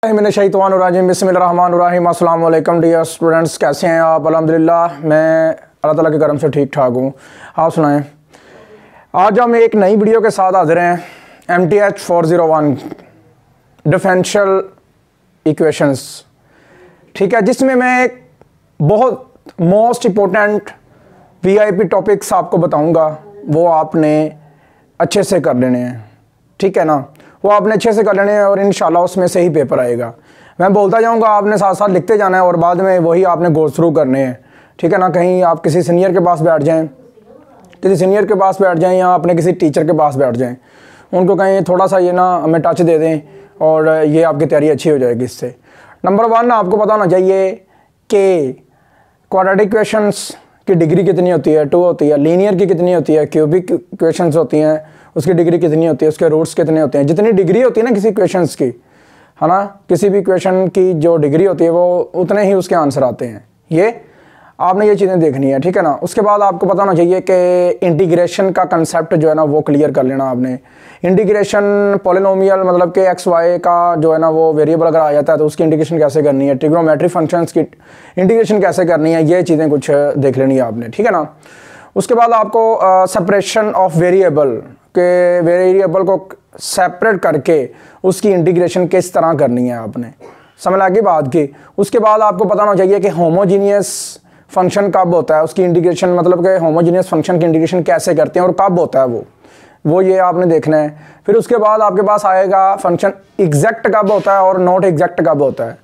बिस्मिल्लाहिर्रहमानिर्रहीम। अस्सलाम वालेकुम डियर स्टूडेंट्स, कैसे हैं आप? अल्हम्दुलिल्लाह मैं अल्लाह ताला के करम से ठीक ठाक हूँ। आप सुनाएं। आज हम एक नई वीडियो के साथ हाजिर हैं। MTH401 डिफरेंशियल इक्वेशंस, ठीक है, जिसमें मैं एक बहुत मोस्ट इम्पोर्टेंट VIP टॉपिक्स आपको बताऊंगा। वो आपने अच्छे से कर लेने हैं, ठीक है ना। वो आपने अच्छे से कर लेने हैं और इंशाल्लाह उसमें से ही पेपर आएगा। मैं बोलता जाऊंगा, आपने साथ साथ लिखते जाना है और बाद में वही आपने गो थ्रू करने हैं, ठीक है ना। कहीं आप किसी सीनियर के पास बैठ जाएं, या अपने किसी टीचर के पास बैठ जाएं, उनको कहीं थोड़ा सा ये ना हमें टच दे दें और ये आपकी तैयारी अच्छी हो जाएगी इससे। नंबर 1 आपको पता होना चाहिए कि क्वाड्रेटिक इक्वेशंस की डिग्री कितनी होती है, 2 होती है। लीनियर की कितनी होती है, क्यूबिक इक्वेशंस होती हैं, उसकी डिग्री कितनी होती है, उसके रूट्स कितने होते हैं। जितनी डिग्री होती है ना किसी इक्वेशंस की, है ना, किसी भी इक्वेशन की जो डिग्री होती है वो उतने ही उसके आंसर आते हैं। ये आपने ये चीज़ें देखनी है, ठीक है ना। उसके बाद आपको पता होना चाहिए कि इंटीग्रेशन का कंसेप्ट जो है ना वो क्लियर कर लेना आपने। इंटीग्रेशन पॉलिनोमियल मतलब कि XY का जो है ना वो वेरिएबल अगर आ जाता है तो उसकी इंटीग्रेशन कैसे करनी है, ट्रिग्नोमेट्रिक फंक्शंस की इंटीग्रेशन कैसे करनी है, ये चीज़ें कुछ देख लेनी है आपने, ठीक है ना। उसके बाद आपको सेपरेशन ऑफ वेरिएबल के वेरिएबल को सेपरेट करके उसकी इंटीग्रेशन किस तरह करनी है आपने, समझ लगी बात की। उसके बाद आपको पता होना चाहिए कि होमोजीनियस फंक्शन कब होता है, उसकी इंटीग्रेशन मतलब कि होमोजीनियस फंक्शन की इंटीग्रेशन कैसे करते हैं और कब होता है वो ये आपने देखना है। फिर उसके बाद आपके पास आएगा फंक्शन एग्जैक्ट कब होता है और नॉट एग्जैक्ट कब होता है,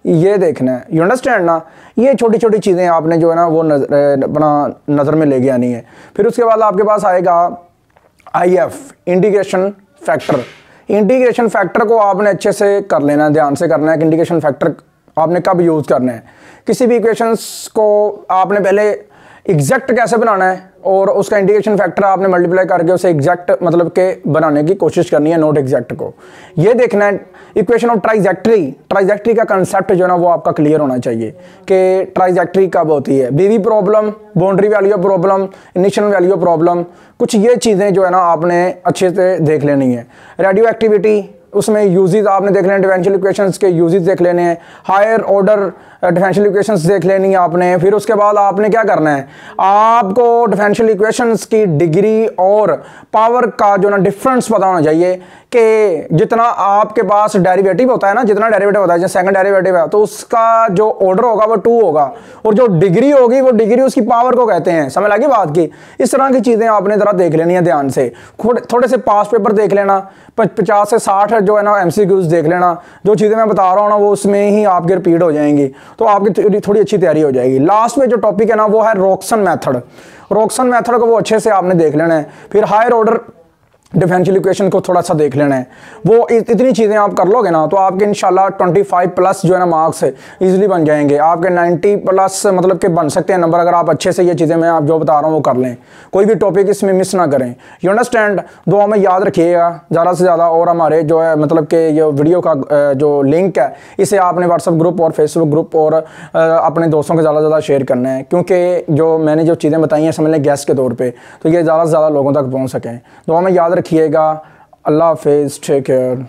ये देखना है। यू अंडरस्टैंड ना। ये छोटी छोटी चीज़ें आपने जो है ना वो अपना नज़र में लेके आनी है। फिर उसके बाद आपके पास आएगा IF integration factor. Integration factor को आपने अच्छे से कर लेना है, ध्यान से करना है कि इंटीग्रेशन फैक्टर आपने कब यूज़ करना है। किसी भी इक्वेशंस को आपने पहले एग्जैक्ट कैसे बनाना है और उसका इंटीग्रेशन फैक्टर आपने मल्टीप्लाई करके उसे एग्जैक्ट मतलब के बनाने की कोशिश करनी है, नॉट एग्जैक्ट को। ये देखना है। इक्वेशन ऑफ ट्राइजेक्टरी का कंसेप्ट जो है ना वो आपका क्लियर होना चाहिए कि ट्राइजेक्टरी कब होती है। BV problem, boundary value problem, initial value problem, कुछ ये चीज़ें जो है ना आपने अच्छे से देख लेनी है। रेडियो एक्टिविटी, उसमें यूजेस आपने देख लेने, डिफरेंशियल इक्वेशंस के यूजेस देख लेने हैं, हायर ऑर्डर डिफरेंशियल इक्वेशंस देख लेनी है आपने। फिर उसके बाद आपने क्या करना है, आपको डिफरेंशियल इक्वेशंस की डिग्री और पावर का जो ना डिफरेंस पता होना चाहिए कि जितना आपके पास डेरिवेटिव होता है ना, जितना डेरिवेटिव होता है, जैसे सेकंड डेरिवेटिव है तो उसका जो ऑर्डर होगा वो 2 होगा और जो डिग्री होगी वो डिग्री उसकी पावर को कहते हैं। समझ लगी बात की। इस तरह की चीज़ें आपने ज़रा देख लेनी है ध्यान से। थोड़े से पास्ट पेपर देख लेना, 50 से 60 जो है ना MCQs देख लेना। जो चीज़ें मैं बता रहा हूँ ना वो उसमें ही आपकी रिपीट हो जाएंगी तो आपकी थोड़ी अच्छी तैयारी हो जाएगी। लास्ट में जो टॉपिक है ना वो है रोक्सन मेथड को वो अच्छे से आपने देख लेना है। फिर हायर ऑर्डर डिफरेंशियल इक्वेशन को थोड़ा सा देख लेना है। वो इतनी चीज़ें आप कर लोगे ना तो आपके इंशाल्लाह 25+ जो है ना मार्क्स इजीली बन जाएंगे। आपके 90+ मतलब के बन सकते हैं नंबर अगर आप अच्छे से ये चीज़ें मैं आप जो बता रहा हूँ वो कर लें। कोई भी टॉपिक इसमें मिस ना करें। You understand. दुआ में याद रखिएगा ज़्यादा से ज़्यादा। और हमारे जो है मतलब कि ये वीडियो का जो लिंक है इसे आपने व्हाट्सअप ग्रुप और फेसबुक ग्रुप और अपने दोस्तों के ज़्यादा से ज़्यादा शेयर करना है, क्योंकि जो मैंने जो चीज़ें बताई हैं समझ लें गेस्ट के तौर पर, तो ये ज़्यादा से ज़्यादा लोगों तक पहुँच सकें। दुआ में याद रखिएगा। अल्लाह हाफिज़, टेक केयर।